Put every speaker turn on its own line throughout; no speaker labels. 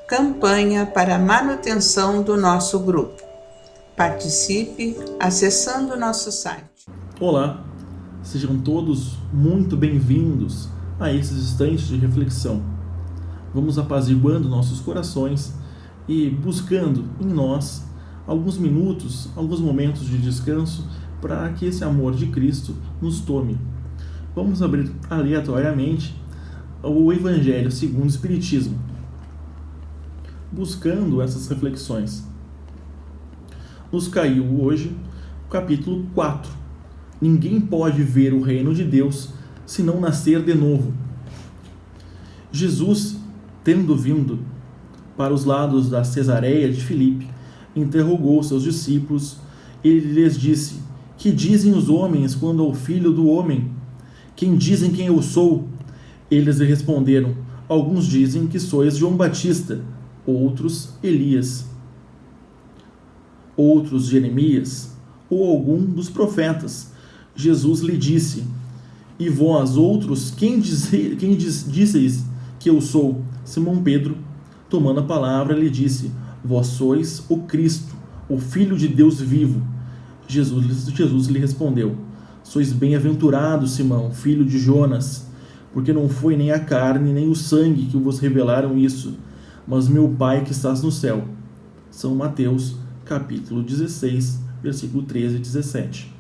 Campanha para a manutenção do nosso grupo. Participe acessando nosso site.
Olá, sejam todos muito bem-vindos a esses instantes de reflexão. Vamos apaziguando nossos corações e buscando em nós alguns minutos, alguns momentos de descanso para que esse amor de Cristo nos tome. Vamos abrir aleatoriamente o Evangelho segundo o Espiritismo, buscando essas reflexões. Nos caiu hoje o capítulo 4. Ninguém pode ver o reino de Deus se não nascer de novo. Jesus, tendo vindo para os lados da Cesareia de Filipe, interrogou seus discípulos e lhes disse: Que dizem os homens quando ao Filho do Homem? Quem dizem quem eu sou? Eles lhe responderam: Alguns dizem que sois João Batista, outros Elias, outros Jeremias, ou algum dos profetas. Jesus lhe disse: E vós outros, quem disseis que eu sou? Simão Pedro, tomando a palavra, lhe disse: Vós sois o Cristo, o Filho de Deus vivo. Jesus lhe respondeu: Sois bem-aventurado, Simão, filho de Jonas, porque não foi nem a carne nem o sangue que vos revelaram isso, mas meu Pai que estás no céu. São Mateus, capítulo 16, versículo 13 e 17.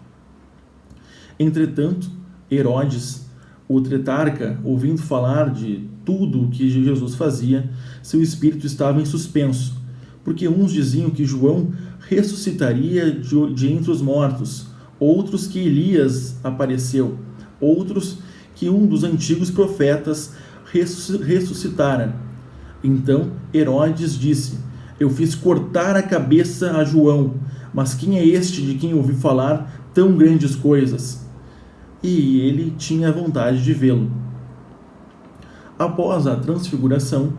Entretanto, Herodes, o tetrarca, ouvindo falar de tudo o que Jesus fazia, seu espírito estava em suspenso, porque uns diziam que João ressuscitaria de entre os mortos, outros que Elias apareceu, outros que um dos antigos profetas ressuscitara. Então Herodes disse: Eu fiz cortar a cabeça a João, mas quem é este de quem ouvi falar tão grandes coisas? E ele tinha vontade de vê-lo. Após a transfiguração,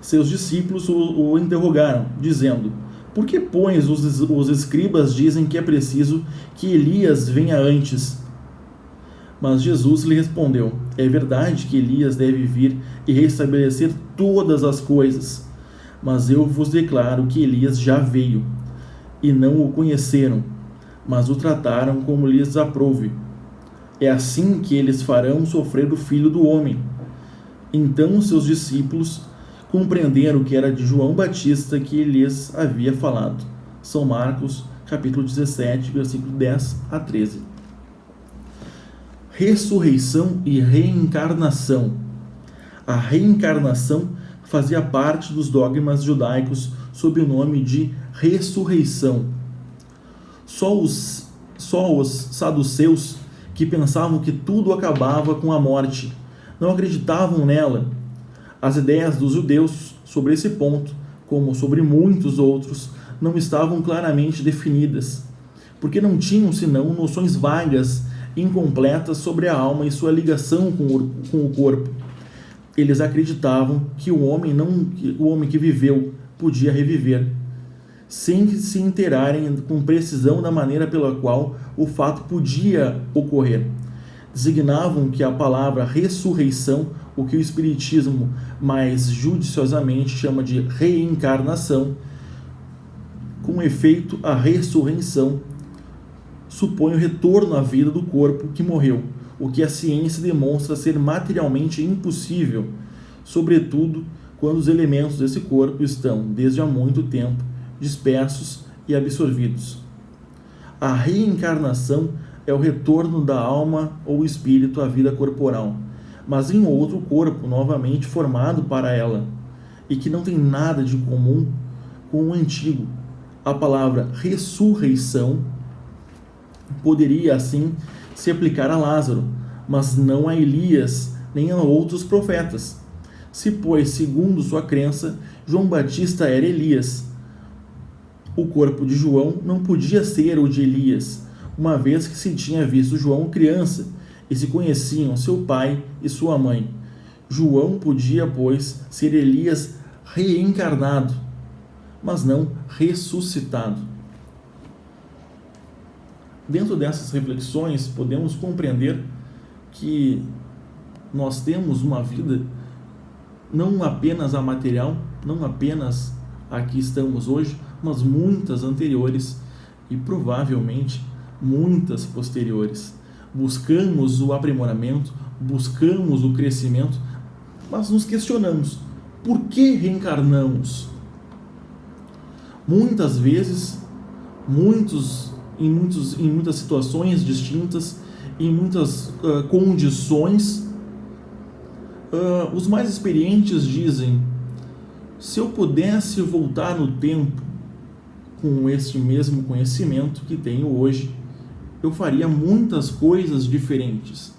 seus discípulos o interrogaram, dizendo: Por que, pois, os escribas dizem que é preciso que Elias venha antes? Mas Jesus lhe respondeu: É verdade que Elias deve vir e restabelecer todas as coisas, mas eu vos declaro que Elias já veio, e não o conheceram, mas o trataram como lhes aprouve. É assim que eles farão sofrer o Filho do Homem. Então seus discípulos compreenderam que era de João Batista que lhes havia falado. São Marcos, capítulo 17, versículo 10 a 13. Ressurreição e reencarnação. A reencarnação fazia parte dos dogmas judaicos sob o nome de ressurreição. Só os saduceus, que pensavam que tudo acabava com a morte, não acreditavam nela. As ideias dos judeus sobre esse ponto, como sobre muitos outros, não estavam claramente definidas, porque não tinham senão noções vagas e incompletas sobre a alma e sua ligação com o corpo. Eles acreditavam que o homem que viveu podia reviver, sem se inteirarem com precisão da maneira pela qual o fato podia ocorrer. Designavam que a palavra ressurreição, o que o Espiritismo mais judiciosamente chama de reencarnação, com efeito a ressurreição, supõe o retorno à vida do corpo que morreu, o que a ciência demonstra ser materialmente impossível, sobretudo quando os elementos desse corpo estão, desde há muito tempo, dispersos e absorvidos. A reencarnação é o retorno da alma ou espírito à vida corporal, mas em outro corpo novamente formado para ela, e que não tem nada de comum com o antigo. A palavra ressurreição poderia, assim, se aplicar a Lázaro, mas não a Elias nem a outros profetas. Se, pois, segundo sua crença, João Batista era Elias, o corpo de João não podia ser o de Elias, uma vez que se tinha visto João criança e se conheciam seu pai e sua mãe. João podia, pois, ser Elias reencarnado, mas não ressuscitado. Dentro dessas reflexões, podemos compreender que nós temos uma vida não apenas a material, não apenas a que estamos hoje, mas muitas anteriores e provavelmente muitas posteriores. Buscamos o aprimoramento, buscamos o crescimento, mas nos questionamos: por que reencarnamos? Muitas vezes, em muitas situações distintas, em muitas condições, os mais experientes dizem: se eu pudesse voltar no tempo com este mesmo conhecimento que tenho hoje, eu faria muitas coisas diferentes.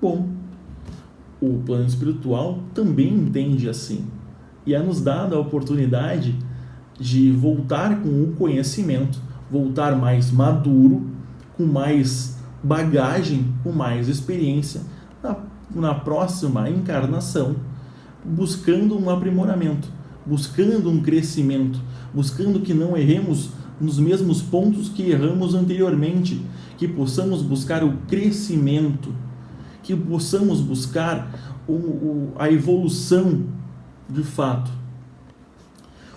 Bom, o plano espiritual também entende assim, e é nos dada a oportunidade de voltar com o conhecimento, voltar mais maduro, com mais bagagem, com mais experiência, na próxima encarnação, buscando um aprimoramento, buscando um crescimento, buscando que não erremos nos mesmos pontos que erramos anteriormente, que possamos buscar o crescimento, que possamos buscar a evolução de fato.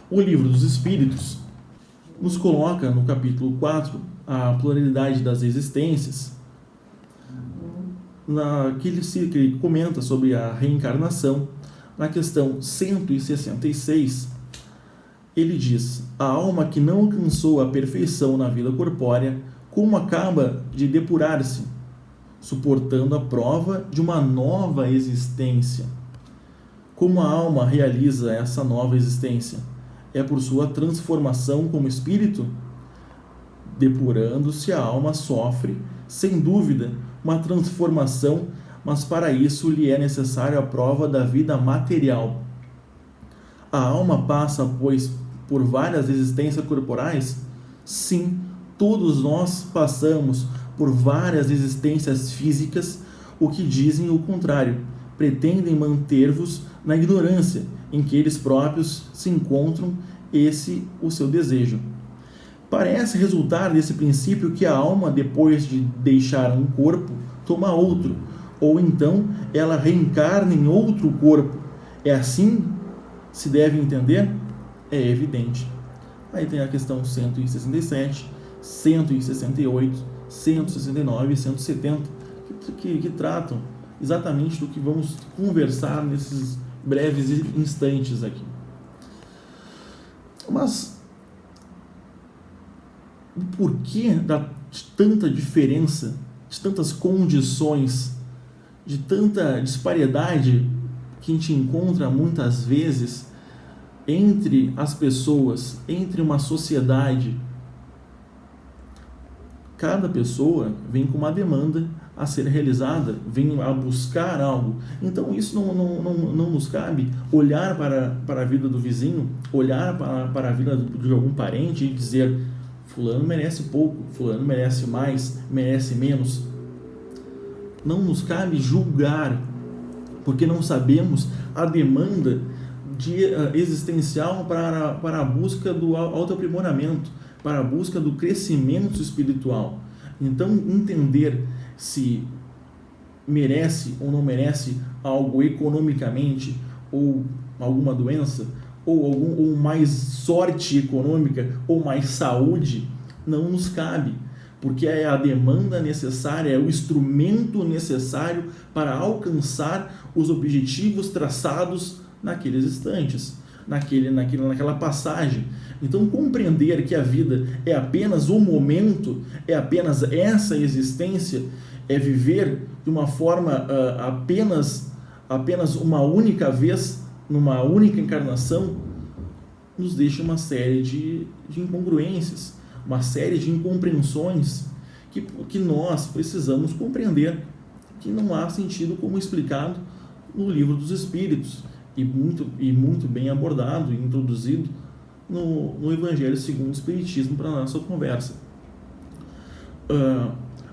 O Livro dos Espíritos nos coloca no capítulo 4 a pluralidade das existências, que ele comenta sobre a reencarnação. Na questão 166, ele diz: a alma que não alcançou a perfeição na vida corpórea, como acaba de depurar-se, suportando a prova de uma nova existência. Como a alma realiza essa nova existência? É por sua transformação como espírito? Depurando-se, a alma sofre, sem dúvida, uma transformação, mas para isso lhe é necessária a prova da vida material. A alma passa, pois, por várias existências corporais? Sim, todos nós passamos por várias existências físicas. O que dizem o contrário, pretendem manter-vos na ignorância em que eles próprios se encontram, esse o seu desejo. Parece resultar desse princípio que a alma, depois de deixar um corpo, toma outro, ou então ela reencarna em outro corpo. É assim se deve entender? É evidente. Aí tem a questão 167, 168, 169 e 170, que tratam exatamente do que vamos conversar nesses breves instantes aqui. Mas o porquê de tanta diferença, de tantas condições, de tanta disparidade que a gente encontra muitas vezes entre as pessoas, entre uma sociedade? Cada pessoa vem com uma demanda a ser realizada, vem a buscar algo. Então isso não nos cabe olhar para a vida do vizinho, olhar para a vida de algum parente e dizer: fulano merece pouco, fulano merece mais, merece menos. Não nos cabe julgar, porque não sabemos a demanda existencial para a busca do autoaprimoramento, para a busca do crescimento espiritual. Então, entender se merece ou não merece algo economicamente, ou alguma doença, ou mais sorte econômica, ou mais saúde, não nos cabe, porque é a demanda necessária, é o instrumento necessário para alcançar os objetivos traçados naqueles instantes, naquela passagem. Então, compreender que a vida é apenas um momento, é apenas essa existência, é viver de uma forma apenas uma única vez, numa única encarnação, nos deixa uma série de incongruências, uma série de incompreensões que nós precisamos compreender, que não há sentido como explicado no Livro dos Espíritos, e muito bem abordado e introduzido no Evangelho segundo o Espiritismo para a nossa conversa.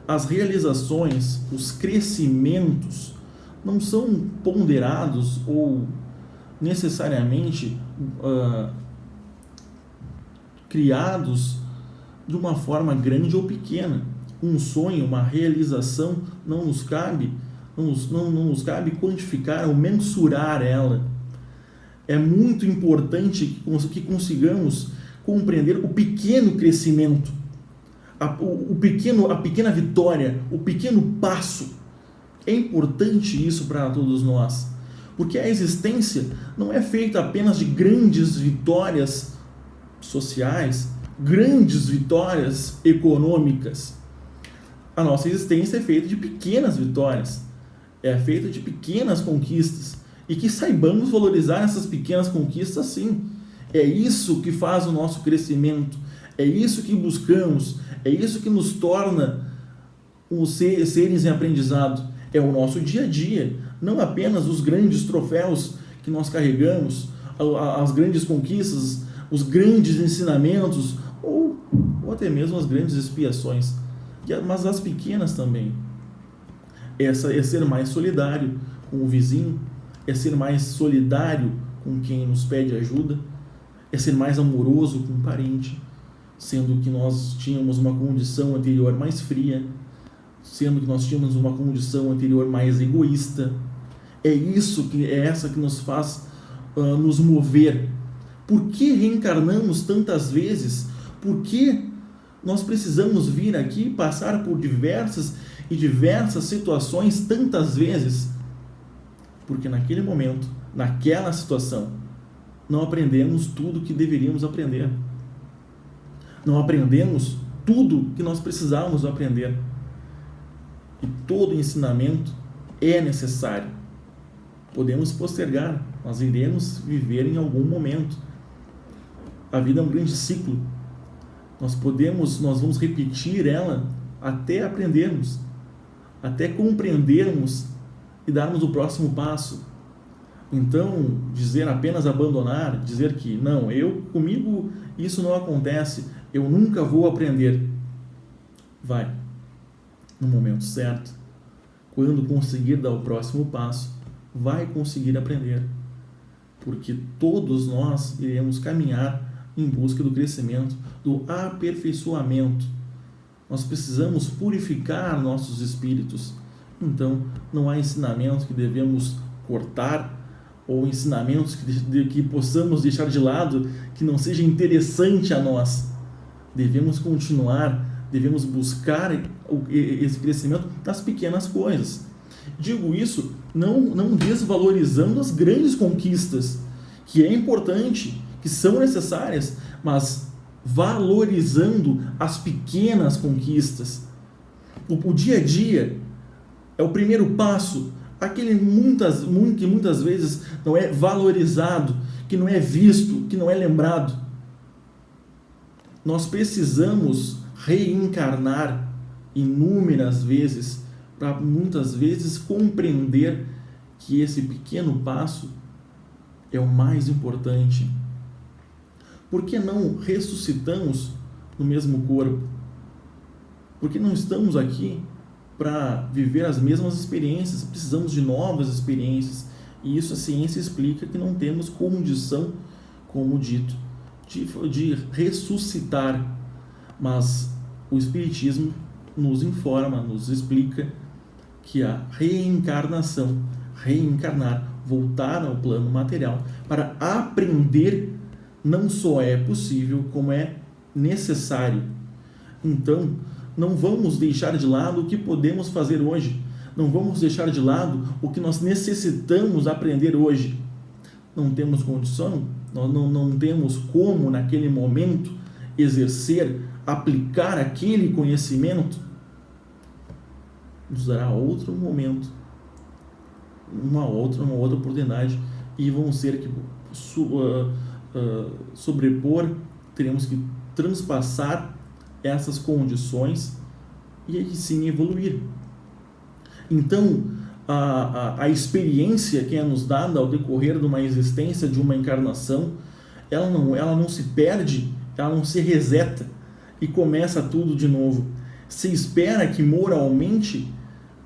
As realizações, os crescimentos não são ponderados ou necessariamente criados de uma forma grande ou pequena. Um sonho, uma realização, não nos cabe quantificar ou mensurar ela. É muito importante que consigamos compreender o pequeno crescimento, a pequena vitória, o pequeno passo. É importante isso para todos nós, porque a existência não é feita apenas de grandes vitórias sociais, grandes vitórias econômicas. A nossa existência é feita de pequenas vitórias, é feita de pequenas conquistas, e que saibamos valorizar essas pequenas conquistas sim. É isso que faz o nosso crescimento, é isso que buscamos, é isso que nos torna os seres em aprendizado. É o nosso dia a dia, não apenas os grandes troféus que nós carregamos, as grandes conquistas, os grandes ensinamentos, ou até mesmo as grandes expiações, mas as pequenas também. É ser mais solidário com o vizinho, é ser mais solidário com quem nos pede ajuda, é ser mais amoroso com um parente, sendo que nós tínhamos uma condição anterior mais fria, sendo que nós tínhamos uma condição anterior mais egoísta. É essa que nos faz nos mover. Por que reencarnamos tantas vezes? Por que nós precisamos vir aqui passar por diversas situações tantas vezes? Porque naquele momento, naquela situação, não aprendemos tudo que deveríamos aprender. Não aprendemos tudo que nós precisávamos aprender. E todo ensinamento é necessário. Podemos postergar, nós iremos viver em algum momento. A vida é um grande ciclo. Nós vamos repetir ela até aprendermos, até compreendermos e darmos o próximo passo. Então, dizer apenas abandonar, dizer que não, comigo isso não acontece, eu nunca vou aprender. Vai, no momento certo, quando conseguir dar o próximo passo, vai conseguir aprender. Porque todos nós iremos caminhar em busca do crescimento, do aperfeiçoamento. Nós precisamos purificar nossos espíritos. Então, não há ensinamento que devemos cortar ou ensinamentos que possamos deixar de lado, que não seja interessante a nós. Devemos continuar, devemos buscar esse crescimento nas pequenas coisas. Digo isso não desvalorizando as grandes conquistas, que é importante, que são necessárias, mas valorizando as pequenas conquistas. O dia a dia é o primeiro passo, aquele que muitas vezes não é valorizado, que não é visto, que não é lembrado. Nós precisamos reencarnar inúmeras vezes para muitas vezes compreender que esse pequeno passo é o mais importante. Por que não ressuscitamos no mesmo corpo? Por que não estamos aqui para viver as mesmas experiências? Precisamos de novas experiências. E isso a ciência explica que não temos condição, como dito, de ressuscitar. Mas o Espiritismo nos informa, nos explica que a reencarnação, reencarnar, voltar ao plano material para aprender, não só é possível, como é necessário. Então, não vamos deixar de lado o que podemos fazer hoje. Não vamos deixar de lado o que nós necessitamos aprender hoje. Não temos condição, nós não temos como, naquele momento, exercer, aplicar aquele conhecimento. Nos dará outro momento, uma outra oportunidade, e vão ser que sobrepor, teremos que transpassar essas condições e aí sim evoluir. Então, a experiência que é nos dada ao decorrer de uma existência, de uma encarnação, ela não se perde, ela não se reseta e começa tudo de novo. Se espera que moralmente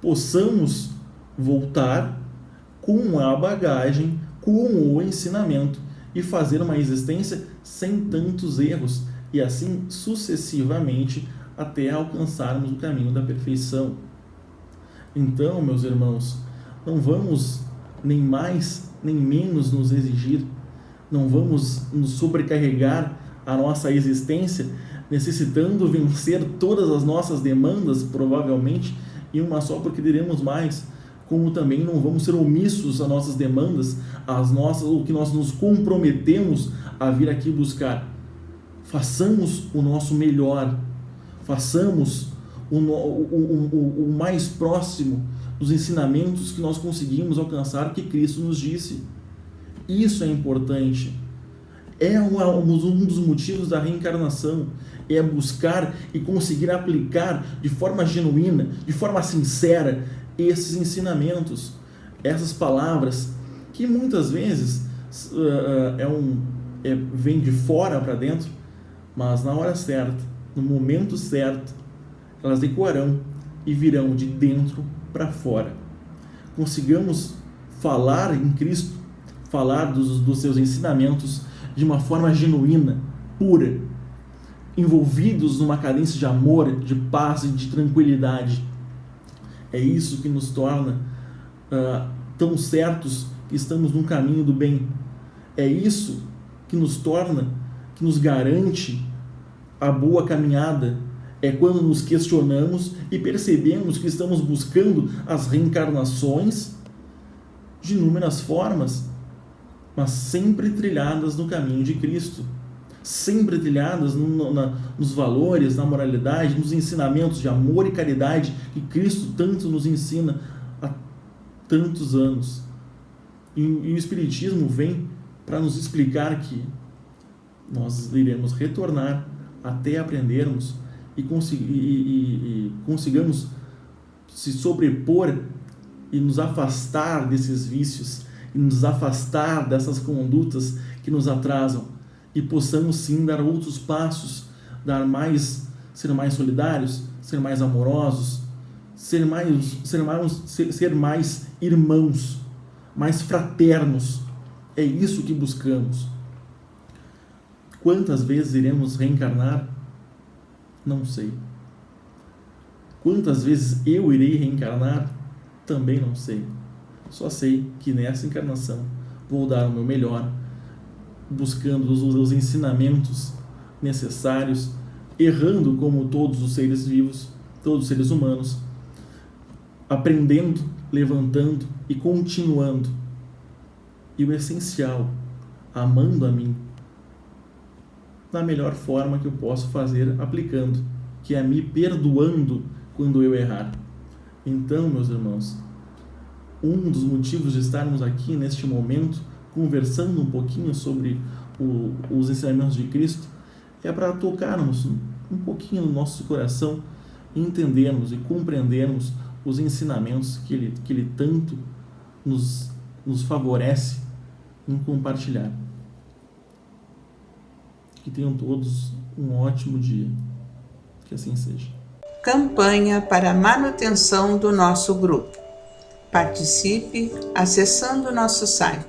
possamos voltar com a bagagem, com o ensinamento e fazer uma existência sem tantos erros e assim sucessivamente até alcançarmos o caminho da perfeição. Então, meus irmãos, não vamos nem mais nem menos nos exigir, não vamos nos sobrecarregar a nossa existência, necessitando vencer todas as nossas demandas, provavelmente, em uma só, porque teremos mais, como também não vamos ser omissos às nossas demandas, o que nós nos comprometemos a vir aqui buscar. Façamos o nosso melhor, façamos o mais próximo dos ensinamentos que nós conseguimos alcançar, que Cristo nos disse. Isso é importante. É um dos motivos da reencarnação, é buscar e conseguir aplicar de forma genuína, de forma sincera, esses ensinamentos, essas palavras, que muitas vezes vem de fora para dentro, mas na hora certa, no momento certo, elas ecoarão e virão de dentro para fora. Consigamos falar em Cristo, falar dos seus ensinamentos de uma forma genuína, pura, envolvidos numa cadência de amor, de paz e de tranquilidade. É isso que nos torna tão certos que estamos no caminho do bem. É isso que nos torna, que nos garante a boa caminhada. É quando nos questionamos e percebemos que estamos buscando as reencarnações de inúmeras formas, mas sempre trilhadas no caminho de Cristo, sempre trilhadas nos valores, na moralidade, nos ensinamentos de amor e caridade que Cristo tanto nos ensina há tantos anos. E o Espiritismo vem para nos explicar que nós iremos retornar até aprendermos e consigamos se sobrepor e nos afastar desses vícios, e nos afastar dessas condutas que nos atrasam, e possamos sim dar outros passos, ser mais solidários, ser mais amorosos, ser mais irmãos, mais fraternos. É isso que buscamos. Quantas vezes iremos reencarnar? Não sei. Quantas vezes eu irei reencarnar? Também não sei. Só sei que nessa encarnação vou dar o meu melhor, buscando os ensinamentos necessários, errando como todos os seres vivos, todos os seres humanos, aprendendo, levantando e continuando. E o essencial, amando a mim, da melhor forma que eu posso fazer, aplicando, que é me perdoando quando eu errar. Então, meus irmãos, um dos motivos de estarmos aqui neste momento, conversando um pouquinho sobre os ensinamentos de Cristo, é para tocarmos um pouquinho no nosso coração, entendermos e compreendermos os ensinamentos que ele tanto nos favorece em compartilhar. Que tenham todos um ótimo dia. Que assim seja.
Campanha para a manutenção do nosso grupo. Participe acessando nosso site